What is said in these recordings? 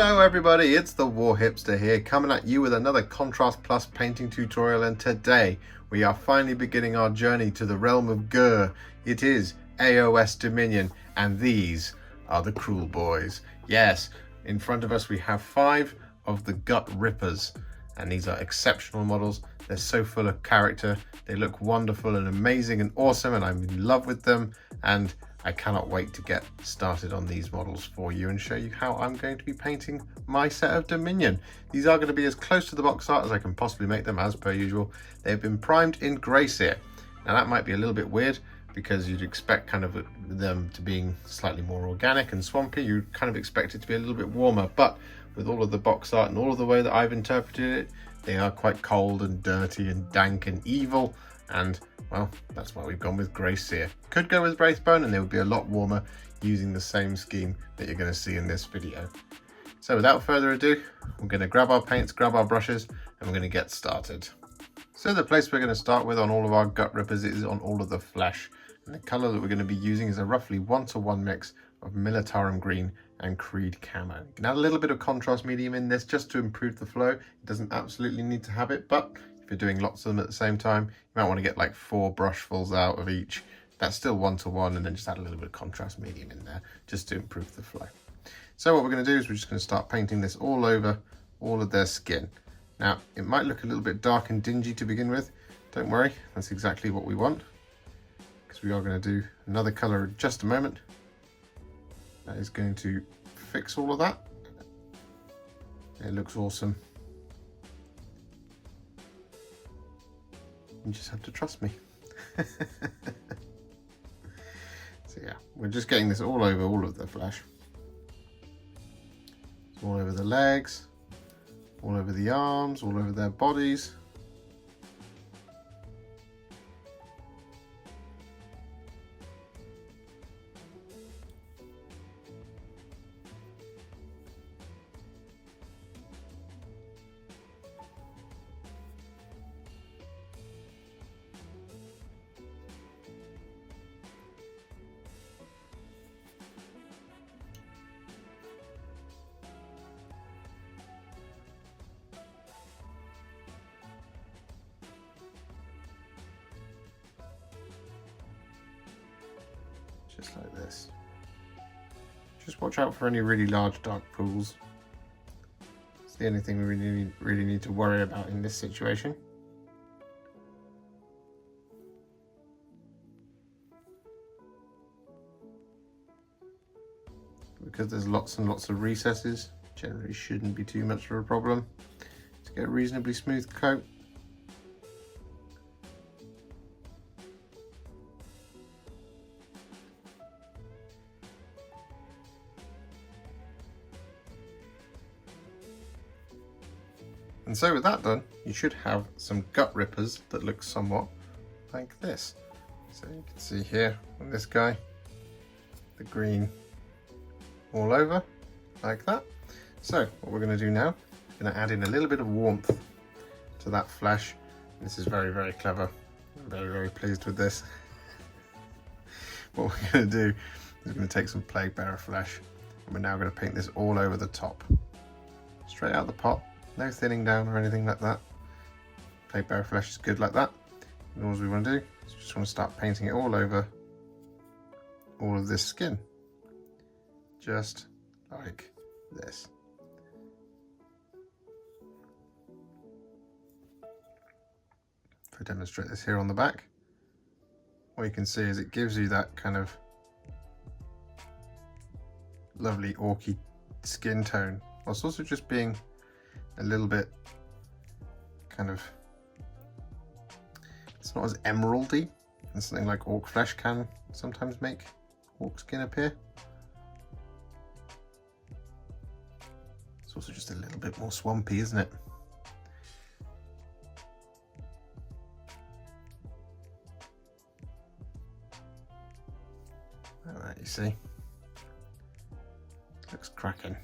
Hello everybody, it's the Warhipster here, coming at you with another Contrast Plus painting tutorial, and today we are finally beginning our journey to the realm of Gur. It is AOS Dominion, and these are the Kruleboyz. Yes, in front of us we have 5 of the Gutrippaz, and these are exceptional models. They're so full of character, they look wonderful and amazing and awesome, and I'm in love with them, and I cannot wait to get started on these models for you and show you how I'm going to be painting my set of Dominion. These are going to be as close to the box art as I can possibly make them, as per usual. They've been primed in Grey Seer. Now that might be a little bit weird because you'd expect kind of them to being slightly more organic and swampy. You'd kind of expect it to be a little bit warmer, but with all of the box art and all of the way that I've interpreted it, they are quite cold and dirty and dank and evil, and well, that's why we've gone with Grey Seer. Could go with Wraithbone and they would be a lot warmer using the same scheme that you're going to see in this video. So without further ado, we're going to grab our paints, grab our brushes, and we're going to get started. So the place we're going to start with on all of our Gutrippaz is on all of the flesh. And the colour that we're going to be using is a roughly 1-to-1 mix of Militarum Green and Creed Camo. You can add a little bit of contrast medium in this just to improve the flow. It doesn't absolutely need to have it, but if you're doing lots of them at the same time, you might want to get like 4 brushfuls out of each. That's still 1-to-1, and then just add a little bit of contrast medium in there just to improve the flow. So what we're going to do is we're just going to start painting this all over all of their skin. Now, it might look a little bit dark and dingy to begin with. Don't worry, that's exactly what we want, because we are going to do another colour in just a moment. That is going to fix all of that. It looks awesome. You just have to trust me. So yeah, we're just getting this all over all of the flesh. All over the legs, all over the arms, all over their bodies. Just like this. Just watch out for any really large dark pools. It's the only thing we really need to worry about in this situation. Because there's lots and lots of recesses, generally shouldn't be too much of a problem to get a reasonably smooth coat. And so with that done, you should have some Gutrippaz that look somewhat like this. So you can see here on this guy, the green all over, like that. So what we're going to do now, we're going to add in a little bit of warmth to that flesh. This is very, very clever. I'm very, very pleased with this. What we're going to do is we're going to take some Plaguebearer Flesh, and we're now going to paint this all over the top. Straight out the pot. No thinning down or anything like that. Plaguebearer Flesh is good like that. And all we want to do is just want to start painting it all over all of this skin. Just like this. If I demonstrate this here on the back, what you can see is it gives you that kind of lovely orky skin tone, whilst also just being a little bit kind of, it's not as emeraldy as something like orc flesh can sometimes make orc skin appear. It's also just a little bit more swampy, isn't it? Alright, you see, looks cracking.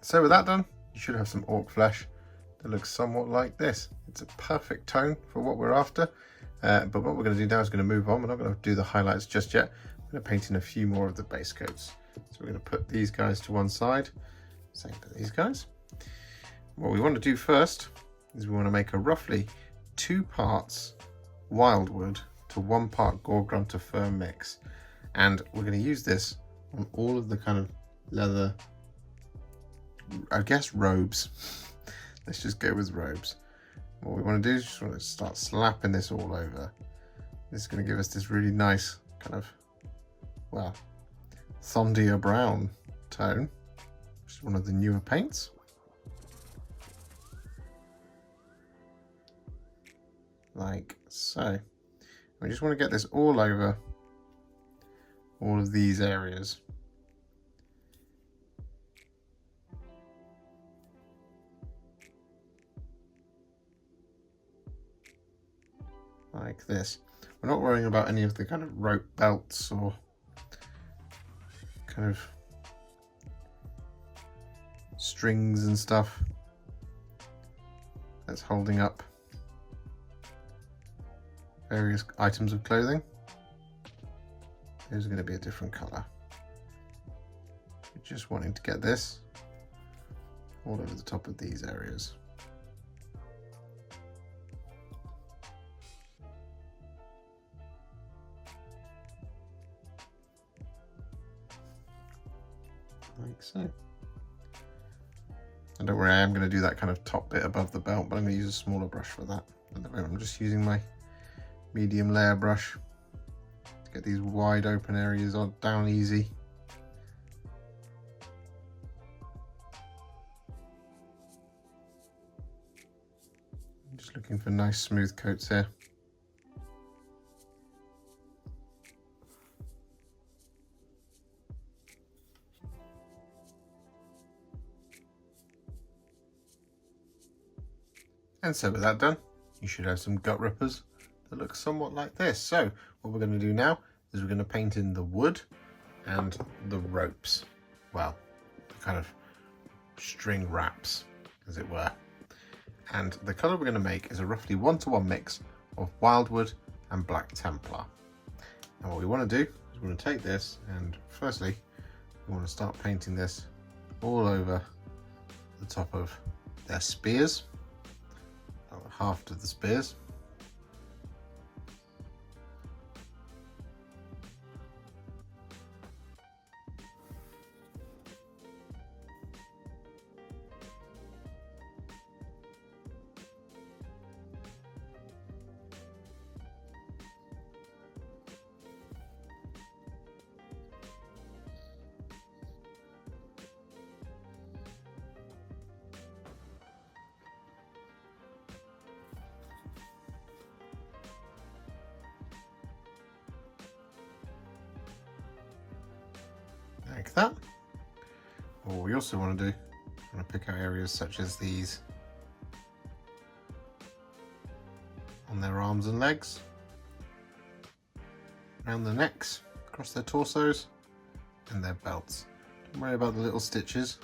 So with that done, you should have some orc flesh that looks somewhat like this. It's a perfect tone for what we're after. But what we're going to do now is going to move on. We're not going to do the highlights just yet. I'm going to paint in a few more of the base coats. So we're going to put these guys to one side. Same for these guys. What we want to do first is we want to make a roughly 2 parts Wyldwood to 1 part Gore-Grunta Fur mix. And we're going to use this on all of the kind of leather, I guess robes. Let's just go with robes. What we want to do is just want to start slapping this all over. This is going to give us this really nice kind of, well, Thondia brown tone, which is one of the newer paints. Like so. We just want to get this all over all of these areas. Like this. We're not worrying about any of the kind of rope belts or kind of strings and stuff that's holding up various items of clothing. Those are going to be a different colour. We're just wanting to get this all over the top of these areas. Like so. And don't worry, I am going to do that kind of top bit above the belt, but I'm going to use a smaller brush for that. At the moment, I'm just using my medium layer brush to get these wide open areas down easy. I'm just looking for nice smooth coats here. And so with that done, you should have some gut rippers that look somewhat like this. So what we're going to do now is we're going to paint in the wood and the ropes. Well, the kind of string wraps, as it were. And the colour we're going to make is a roughly 1-to-1 mix of Wyldwood and Black Templar. And what we want to do is we're going to take this and firstly, we want to start painting this all over the top of their spears. Half of the spears. Like that. What we also want to do, we want to pick out areas such as these on their arms and legs, around their necks, across their torsos, and their belts. Don't worry about the little stitches.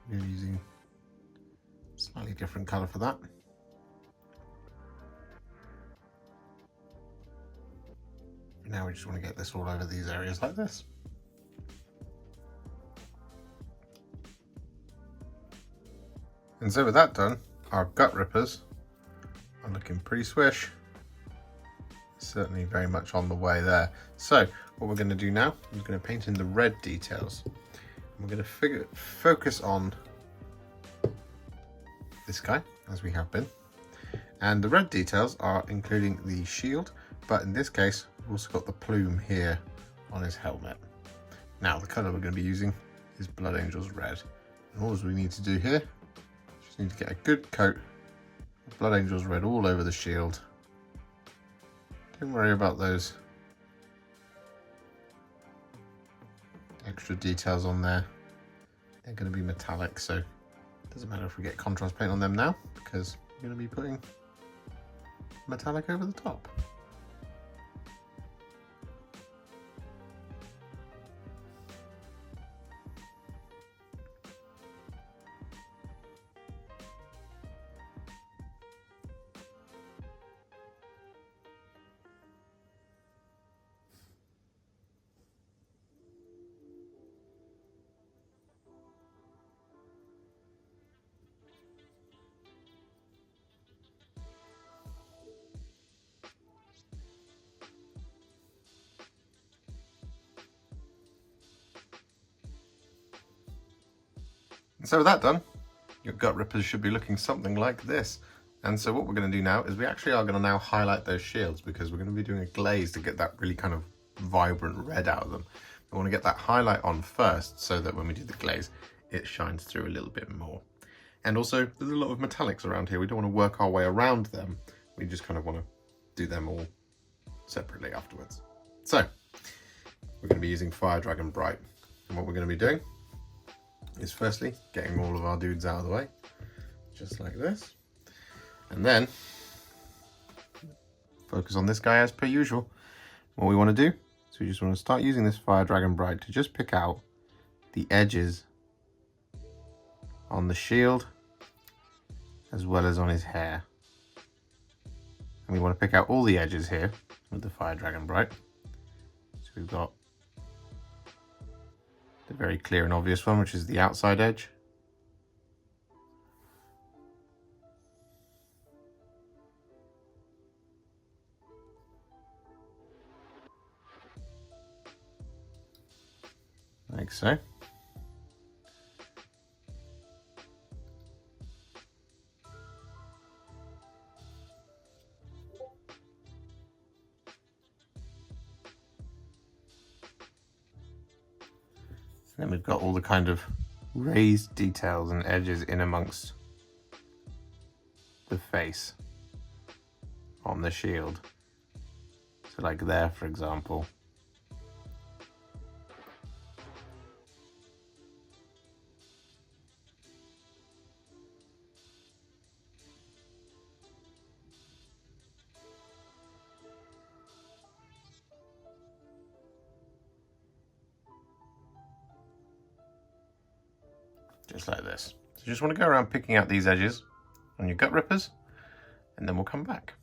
We're using a slightly different colour for that. Now we just want to get this all over these areas like this. And so with that done, our gut rippers are looking pretty swish. Certainly very much on the way there. So what we're going to do now is we're going to paint in the red details. We're going to focus on this guy, as we have been. And the red details are including the shield, but in this case, we've also got the plume here on his helmet. Now, the colour we're going to be using is Blood Angel's Red. And all we need to do here, just need to get a good coat of Blood Angel's Red all over the shield. Don't worry about those extra details on there. They're going to be metallic, so it doesn't matter if we get contrast paint on them now, because we're going to be putting metallic over the top. So with that done, your gut rippers should be looking something like this. And so what we're going to do now is we actually are going to now highlight those shields, because we're going to be doing a glaze to get that really kind of vibrant red out of them. We want to get that highlight on first so that when we do the glaze, it shines through a little bit more. And also, there's a lot of metallics around here. We don't want to work our way around them. We just kind of want to do them all separately afterwards. So, we're going to be using Fire Dragon Bright. And what we're going to be doing is firstly getting all of our dudes out of the way, just like this. And then, focus on this guy as per usual. What we want to do is we just want to start using this Fire Dragon Bright to just pick out the edges on the shield as well as on his hair. And we want to pick out all the edges here with the Fire Dragon Bright. So we've got the very clear and obvious one, which is the outside edge. Like so. Then we've got all the kind of raised details and edges in amongst the face on the shield. So like there, for example. Just like this. So you just want to go around picking out these edges on your gut rippers, and then we'll come back.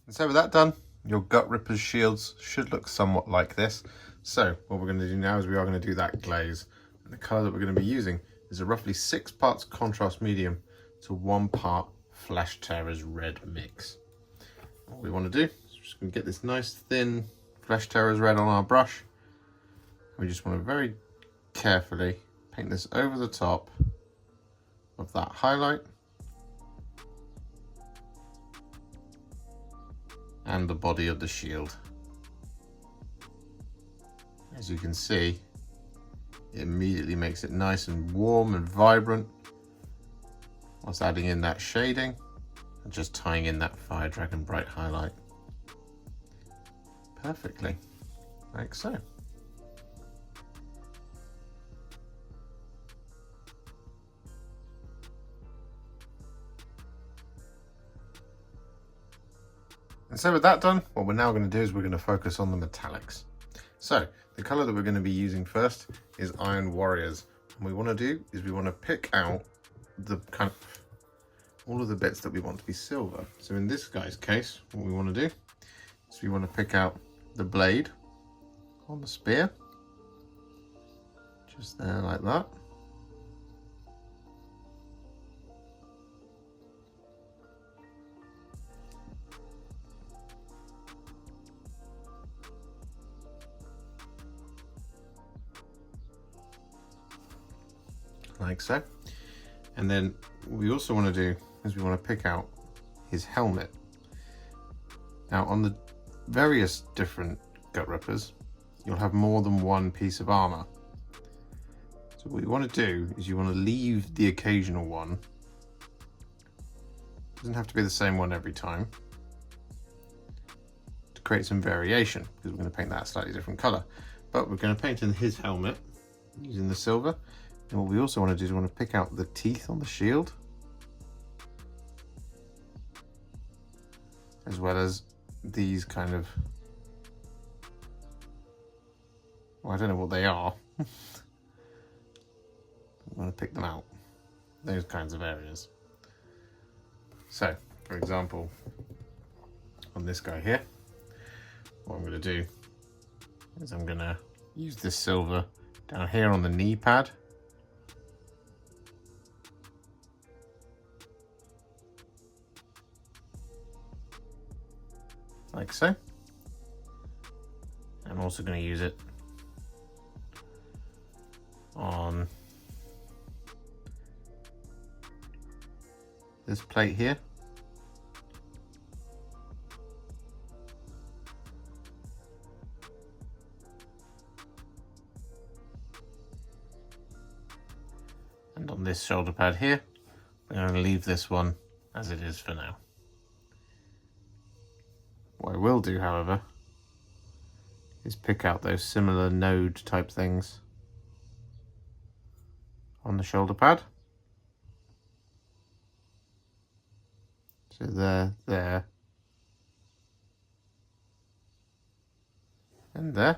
And so with that done, your gut rippers shields should look somewhat like this. So what we're going to do now is we are going to do that glaze. And the colour that we're going to be using is a roughly 6 parts contrast medium to 1 part Flesh Tearers red mix. What we want to do is we're just going to get this nice thin Flesh Tearers red on our brush. We just want to very carefully paint this over the top of that highlight and the body of the shield. As you can see, it immediately makes it nice and warm and vibrant, whilst adding in that shading and just tying in that Fire Dragon Bright highlight perfectly, like so. And so with that done, what we're now going to do is we're going to focus on the metallics. So the colour that we're going to be using first is Iron Warriors. And what we want to do is we want to pick out the kind of all of the bits that we want to be silver. So in this guy's case, what we want to do is we want to pick out the blade on the spear, just there like that. Like so. And then what we also want to do is we want to pick out his helmet. Now on the various different gut rippers, you'll have more than one piece of armor. So what you want to do is you want to leave the occasional one. It doesn't have to be the same one every time, to create some variation, because we're going to paint that a slightly different color. But we're going to paint in his helmet using the silver. And what we also want to do is we want to pick out the teeth on the shield, as well as these kind of, well, I don't know what they are. I'm going to pick them out, those kinds of areas. So, for example, on this guy here, what I'm going to do is I'm going to use this silver down here on the knee pad. Like so. I'm also going to use it on this plate here. And on this shoulder pad here, we're going to leave this one as it is for now. What I will do, however, is pick out those similar node type things on the shoulder pad. So there, and there.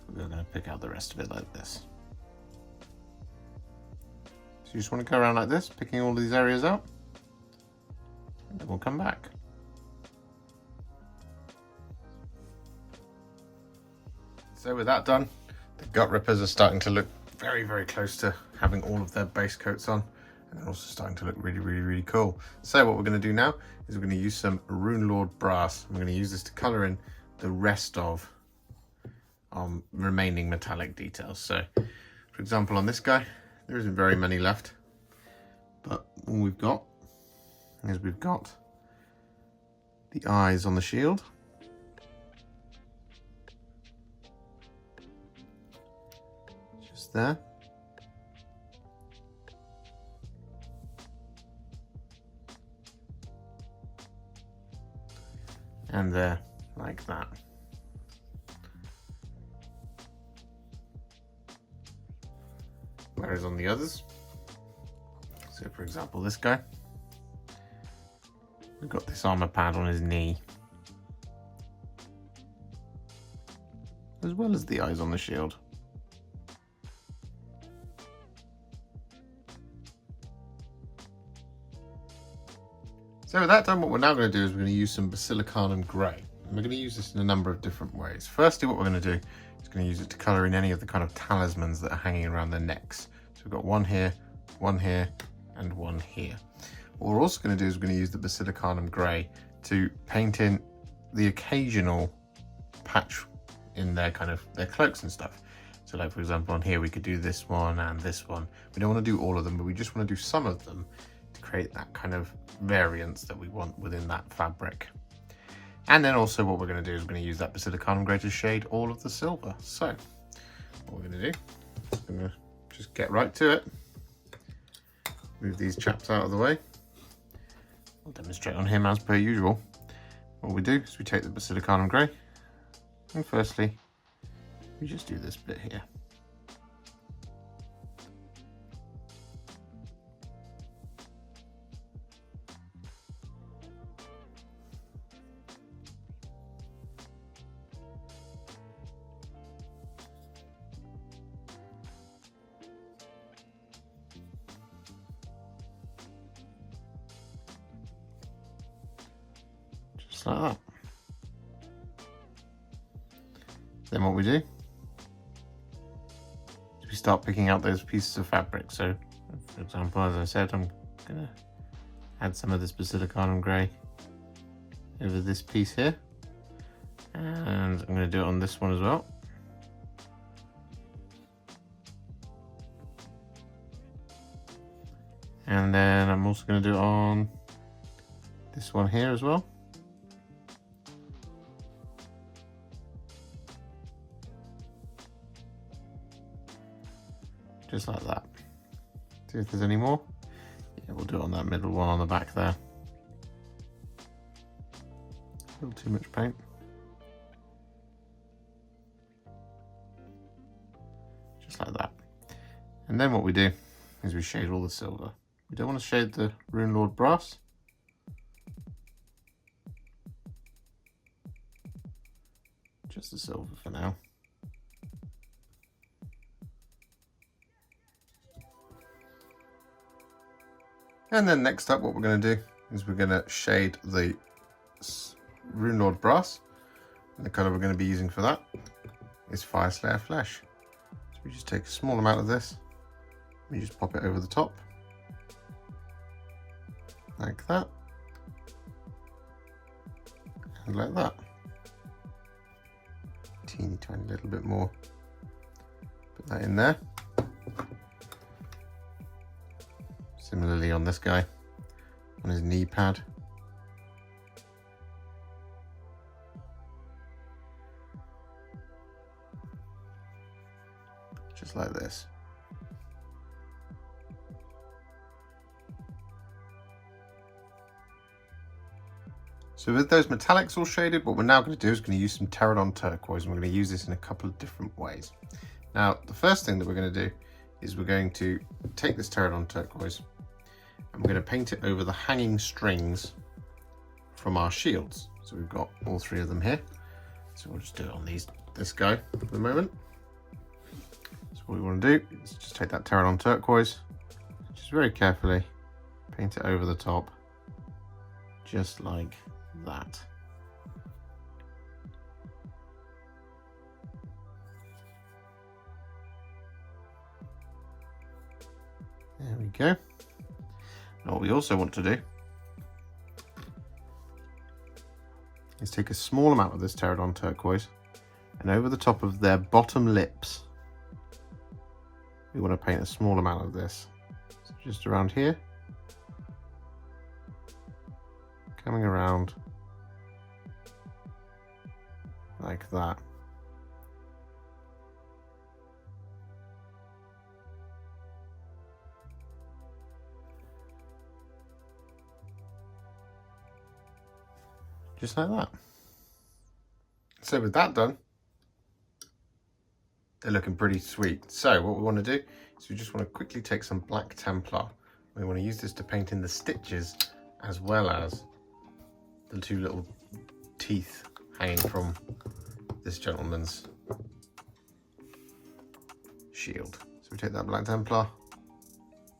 We're going to pick out the rest of it like this. So you just want to go around like this, picking all these areas out, and then we'll come back. So with that done, the Gutrippaz are starting to look very, very close to having all of their base coats on, and they're also starting to look really, really, really cool. So what we're going to do now is we're going to use some Runelord Brass. We're going to use this to colour in the rest of remaining metallic details. So, for example, on this guy, there isn't very many left, but all we've got is we've got the eyes on the shield. Just there. And there, like that. Whereas on the others, so for example this guy, we've got this armor pad on his knee, as well as the eyes on the shield. So with that done, what we're now going to do is we're going to use some Basilicanum Grey. And we're going to use this in a number of different ways. Firstly, what we're going to do is going to use it to colour in any of the kind of talismans that are hanging around their necks. So we've got one here, and one here. What we're also going to do is we're going to use the Basilicanum Grey to paint in the occasional patch in their kind of their cloaks and stuff. So like for example on here we could do this one and this one. We don't want to do all of them, but we just want to do some of them to create that kind of variance that we want within that fabric. And then also what we're going to do is we're going to use that Basilicanum Grey to shade all of the silver. So what we're going to do is we're going to just get right to it. Move these chaps out of the way. I'll demonstrate on him as per usual. What we do is we take the Basilicanum Grey, and firstly we just do this bit here. Just like that. Then what we do is we start picking out those pieces of fabric. So for example, as I said, I'm gonna add some of this Basilicanum Grey over this piece here, and I'm gonna do it on this one as well. And then I'm also going to do it on this one here as well. Just like that. See if there's any more. Yeah, we'll do it on that middle one on the back there. A little too much paint. Just like that. And then what we do is we shade all the silver. We don't want to shade the Runelord Brass. Just the silver for now. And then next up, what we're going to do is we're going to shade the Runelord Brass. And the colour we're going to be using for that is Fyreslayer Flesh. So we just take a small amount of this, we just pop it over the top, like that, and like that. teeny tiny little bit more. Put that in there. Similarly on this guy, on his knee pad. Just like this. So with those metallics all shaded, what we're now going to do is going to use some Terradon Turquoise, and we're going to use this in a couple of different ways. Now, the first thing that we're going to do is we're going to take this Terradon Turquoise and we're going to paint it over the hanging strings from our shields. So we've got all three of them here. So we'll just do it on this guy for the moment. So what we want to do is just take that Terradon Turquoise, just very carefully paint it over the top, just like that. There we go. Now what we also want to do is take a small amount of this Terradon Turquoise, and over the top of their bottom lips we want to paint a small amount of this. So just around here, coming around like that. Just like that. So with that done, they're looking pretty sweet. So what we want to do is we just want to quickly take some black Templar. We want to use this to paint in the stitches as well as the two little teeth hanging from this gentleman's shield. So we take that black Templar,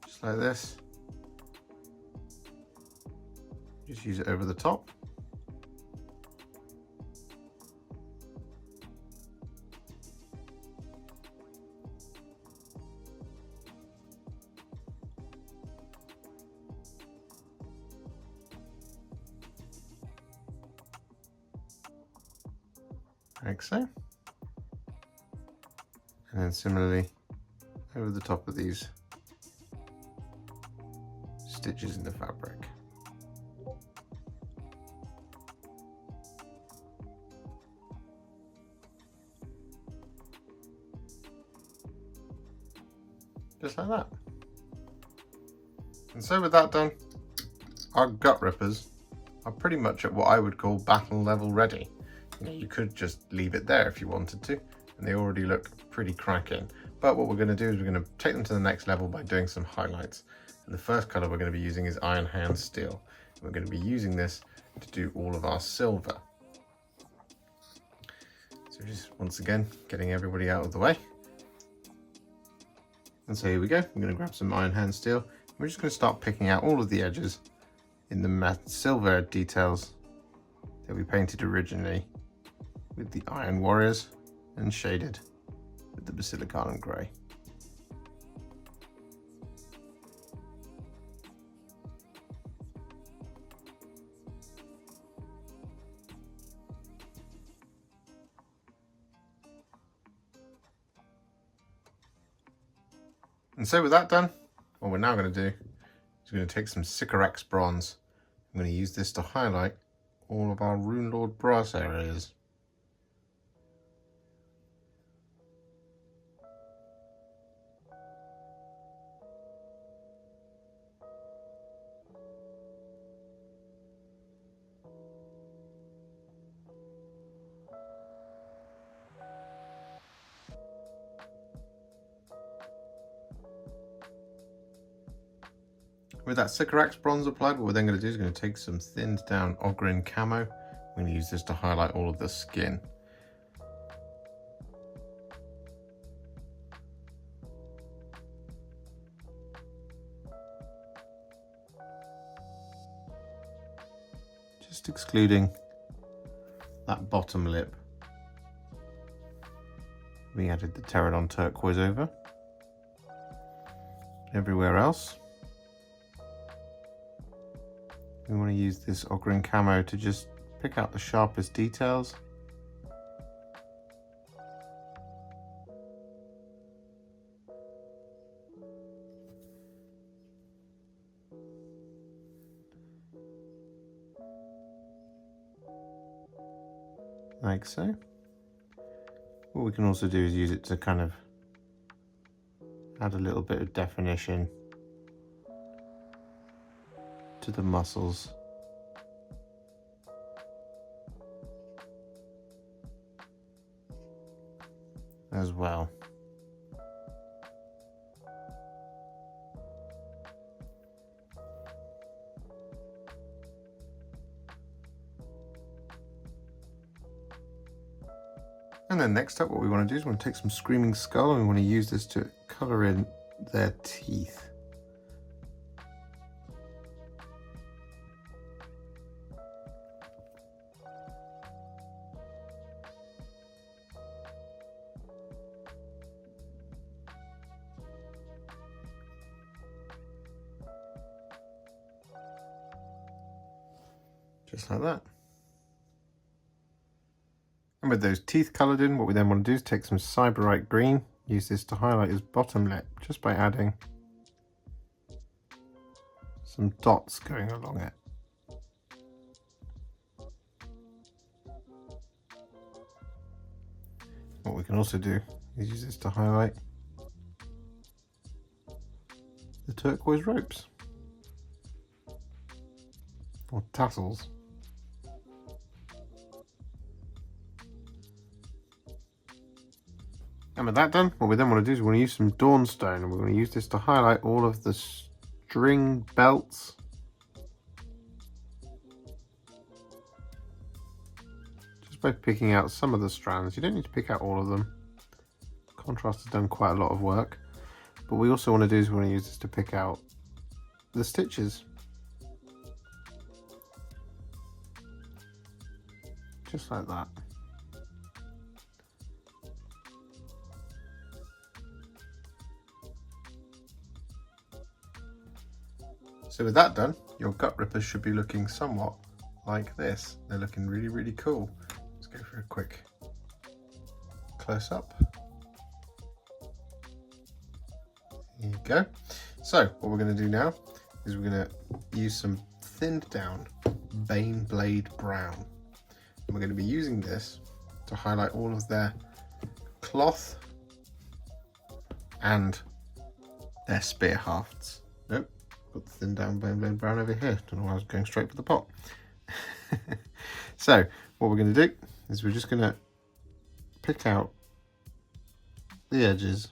just like this. Just use it over the top. Like so. And then similarly over the top of these stitches in the fabric. Just like that. And so with that done, our gut rippers are pretty much at what I would call battle level ready. You could just leave it there if you wanted to, and they already look pretty cracking. But what we're going to do is we're going to take them to the next level by doing some highlights. And the first colour we're going to be using is Iron Hand Steel. And we're going to be using this to do all of our silver. So just once again, getting everybody out of the way. And so here we go. I'm going to grab some Iron Hand Steel. We're just going to start picking out all of the edges in the matte silver details that we painted originally with the Iron Warriors and shaded with the Basilicanum Grey. And so with that done, what we're now going to do is we're going to take some Sycorax Bronze. I'm going to use this to highlight all of our Runelord Brass areas. With that Sycorax Bronze applied, what we're then going to do is going to take some thinned down Ogryn Camo. I'm going to use this to highlight all of the skin. Just excluding that bottom lip. We added the Terradon Turquoise over. Everywhere else, we want to use this Ogryn Camo to just pick out the sharpest details. like so. What we can also do is use it to kind of add a little bit of definition to the muscles. As well. And then next up, what we want to do is we want to take some Screaming Skull and we want to use this to colour in their teeth. Just like that. And with those teeth coloured in, what we then want to do is take some Sybarite Green, use this to highlight his bottom lip, just by adding some dots going along it. What we can also do is use this to highlight the turquoise ropes, or tassels. And with that done, what we then want to do is we want to use some Dawnstone, and we're going to use this to highlight all of the string belts. Just by picking out some of the strands. You don't need to pick out all of them. Contrast has done quite a lot of work. But what we also want to do is we want to use this to pick out the stitches. Just like that. So with that done, your gut rippers should be looking somewhat like this. They're looking really, really cool. Let's go for a quick close up. There you go. So what we're going to do now is we're going to use some thinned down Baneblade Brown. And we're going to be using this to highlight all of their cloth and their spear hafts. Nope. Got the thin down Baneblade Brown over here. Don't know why I was going straight for the pot. So what we're going to do is we're just going to pick out the edges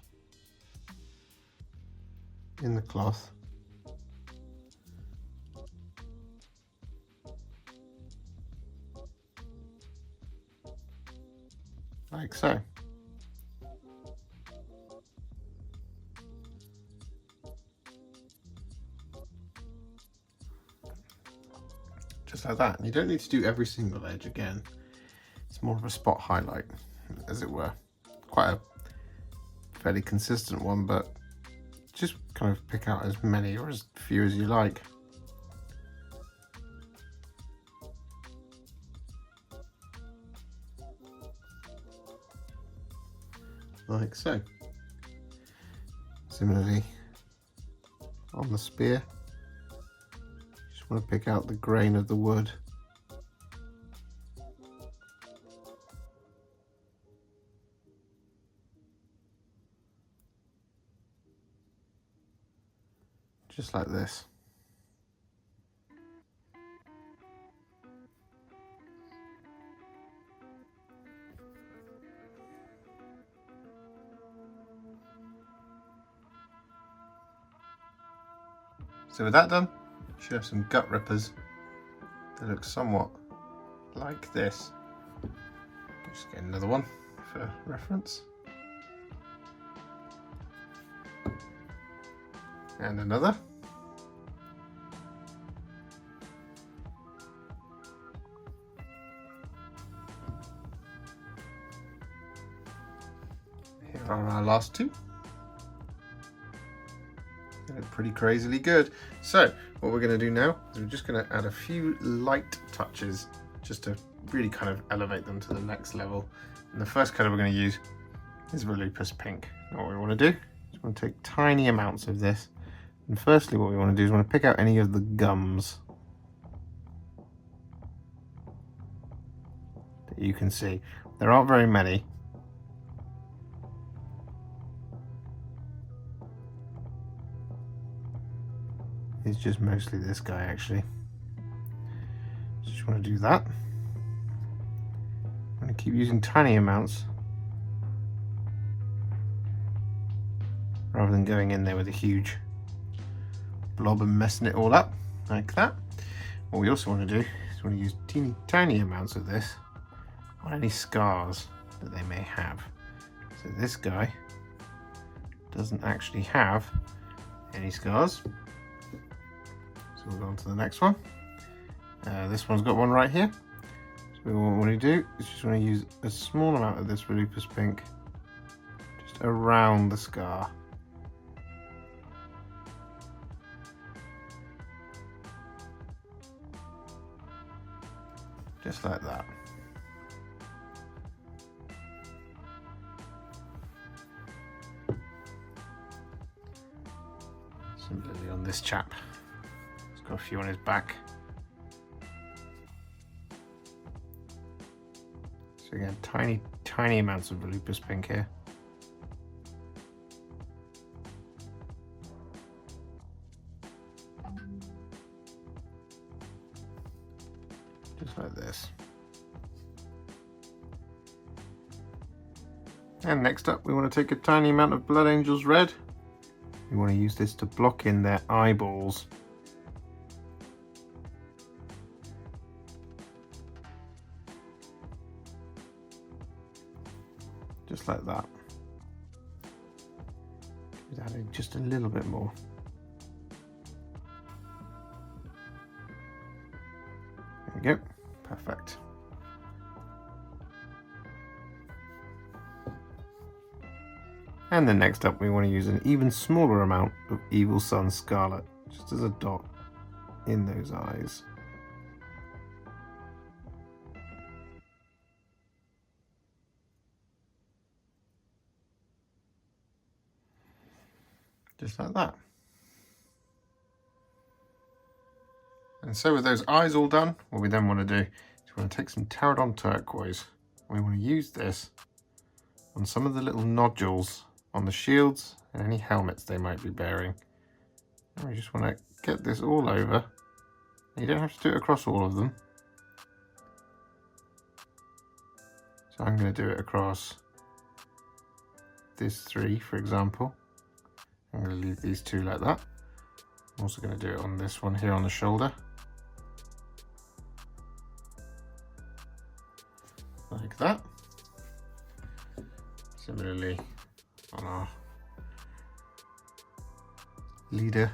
in the cloth. Like so. Just like that. You don't need to do every single edge again. It's more of a spot highlight, as it were. Quite a fairly consistent one, but just kind of pick out as many or as few as you like. Like so. Similarly, on the spear, just want to pick out the grain of the wood. Just like this. So with that done, you should have some gut rippers that look somewhat like this. Just get another one for reference. And another. Here are our last two. They look pretty crazily good. So what we're going to do now is we're just going to add a few light touches just to really kind of elevate them to the next level. And the first colour we're going to use is Volupus Pink. And what we want to do is we want to take tiny amounts of this. And firstly what we want to do is we want to pick out any of the gums that you can see. There aren't very many. It's just mostly this guy actually. Just want to do that. I'm going to keep using tiny amounts rather than going in there with a huge blob and messing it all up like that. What we also want to do is want to use teeny tiny amounts of this on any scars that they may have. So this guy doesn't actually have any scars. So we'll go on to the next one. This one's got one right here. So what we want to do is just want to use a small amount of this Volupus Pink just around the scar. Just like that. Similarly on this chap. He's got a few on his back. So again, tiny amounts of Volupus Pink here. Just like this. And next up, we want to take a tiny amount of Blood Angel's Red. We want to use this to block in their eyeballs. Just like that. Adding just a little bit more. There we go. Perfect. And then next up, we want to use an even smaller amount of Evil Sun Scarlet, just as a dot in those eyes. Just like that. And so with those eyes all done, what we then want to do is we want to take some Terradon Turquoise. We want to use this on some of the little nodules on the shields and any helmets they might be bearing. And we just want to get this all over. You don't have to do it across all of them. So I'm going to do it across these three, for example. I'm going to leave these two like that. I'm also going to do it on this one here on the shoulder. Like that. Similarly on our leader.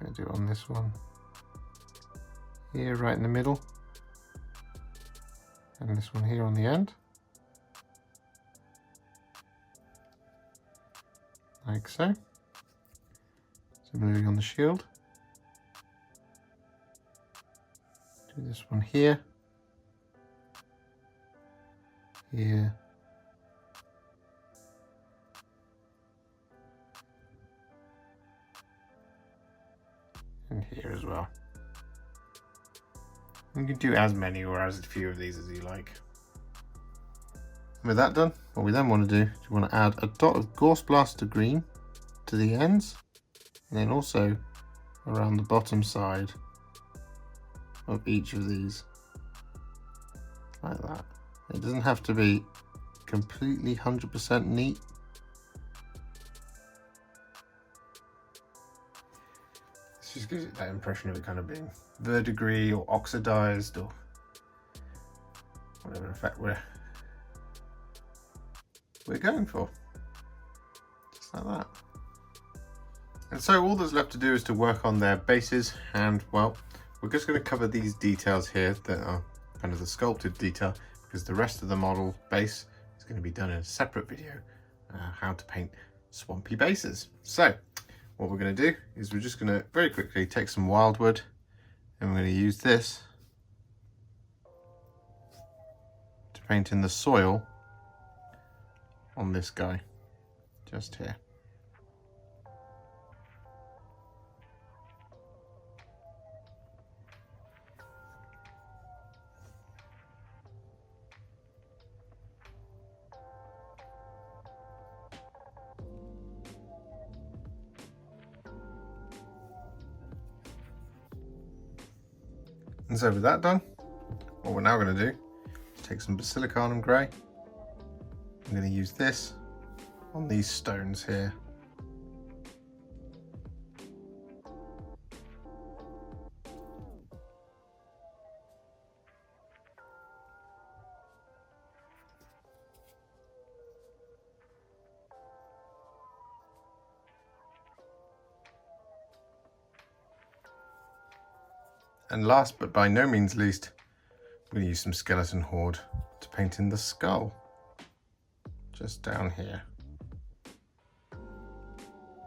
I'm going to do it on this one here right in the middle. And this one here on the end. Like so. Similarly on the shield. Do this one here. Here. And here as well. You can do as many or as few of these as you like. With that done, what we then want to do is we want to add a dot of Gauss Blaster Green to the ends, and then also around the bottom side of each of these, like that. It doesn't have to be completely 100% neat. This just gives it that impression of it kind of being verdigris or oxidized or whatever effect we're going for. Just like that. And so all there's left to do is to work on their bases, and well, we're just going to cover these details here that are kind of the sculpted detail, because the rest of the model base is going to be done in a separate video, how to paint swampy bases. So what we're going to do is we're just going to very quickly take some Wyldwood, and we're going to use this to paint in the soil on this guy, just here. And so with that done, what we're now going to do is take some Basilicanum Grey. I'm going to use this on these stones here. And last but by no means least, I'm going to use some Skeleton Horde to paint in the skull. Just down here.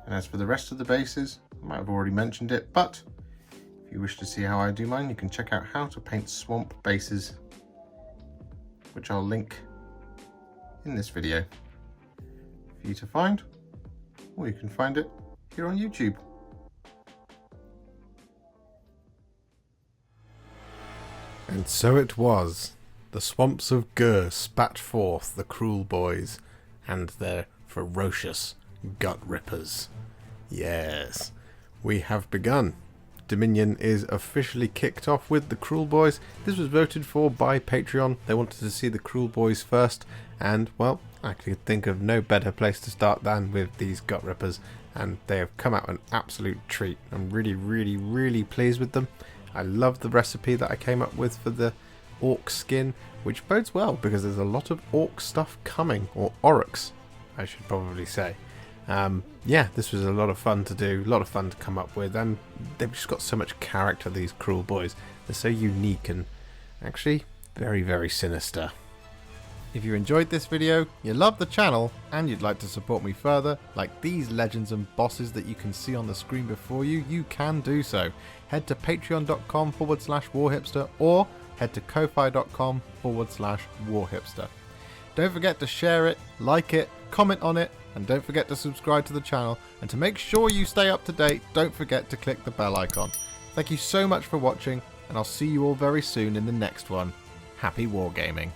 And as for the rest of the bases, I might have already mentioned it, but if you wish to see how I do mine, you can check out how to paint swamp bases, which I'll link in this video for you to find, or you can find it here on YouTube. And so it was. The swamps of Gur spat forth the Kruleboyz and their ferocious gut rippers. Yes, we have begun. Dominion is officially kicked off with the Kruleboyz. This was voted for by Patreon. They wanted to see the Kruleboyz first, and well, I could think of no better place to start than with these gut rippers, and they have come out an absolute treat. I'm really pleased with them. I love the recipe that I came up with for the orc skin, which bodes well because there's a lot of orc stuff coming, or Orruks, I should probably say. Yeah, this was a lot of fun to do, a lot of fun to come up with, and they've just got so much character, these Kruleboyz. They're so unique and actually very sinister. If you enjoyed this video, you love the channel, and you'd like to support me further, like these legends and bosses that you can see on the screen before you, you can do so. Head to patreon.com/warhipster or head to ko-fi.com/warhipster. Don't forget to share it, like it, comment on it, and don't forget to subscribe to the channel. And to make sure you stay up to date, don't forget to click the bell icon. Thank you so much for watching, and I'll see you all very soon in the next one. Happy wargaming.